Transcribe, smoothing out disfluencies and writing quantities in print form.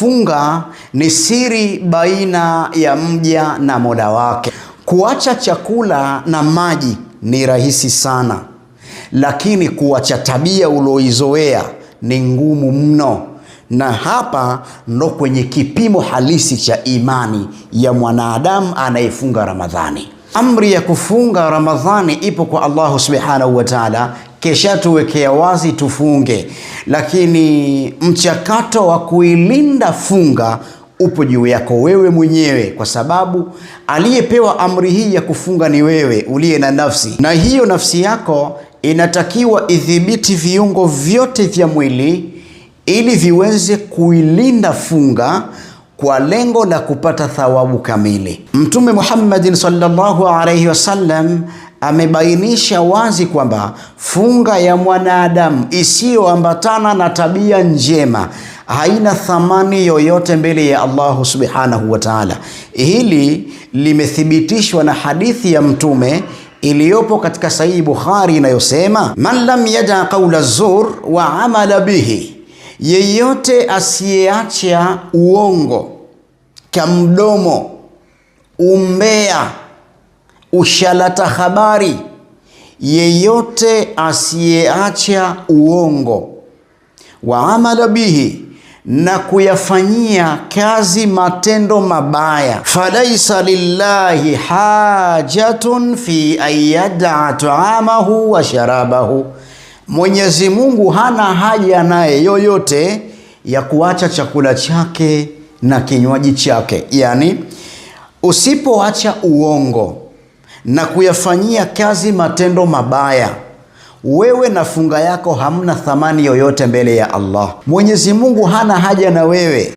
Funga ni siri baina ya mja na Mola wake. Kuacha chakula na maji ni rahisi sana, lakini kuacha tabia uloizoea ni ngumu mno. Na hapa ndo kwenye kipimo halisi cha imani ya mwanadamu anayefunga Ramadhani. Amri ya kufunga Ramadhani ipo kwa Allah subhanahu wa ta'ala, kesha tuwekea wazi tufunge, lakini mchakato wa kuilinda funga upo juu yako wewe mwenyewe, kwa sababu aliyepewa amri hii ya kufunga ni wewe uliye na nafsi, na hiyo nafsi yako inatakiwa idhibiti viungo vyote vya mwili ili viweze kuilinda funga kwa lengo la kupata thawabu kamili. Mtume Muhammad sallallahu alaihi wasallam amebainisha wazi kwamba funga ya mwanadamu isiyoambatana na tabia njema haina thamani yoyote mbele ya Allah subhanahu wa ta'ala. Hili limethibitishwa na hadithi ya Mtume iliyopo katika Sahihi Bukhari inayosema, man lam yada qawla zur wa amala bihi, yeyote asiyeacha uongo, kamdomo, umbea, ushalata habari, yeyote asiyeacha uongo, wa amala bihi, na kuyafanyia kazi matendo mabaya, falaisa lillahi hajatun fi an yada'a ta'amahu wa sharabahu, Mwenyezi Mungu hana haja naye yoyote ya kuacha chakula chake na kinywaji chake. Yani, usipoacha uongo na kuyafanyia kazi matendo mabaya, wewe na funga yako hamna thamani yoyote mbele ya Allah. Mwenyezi Mungu hana haja na wewe.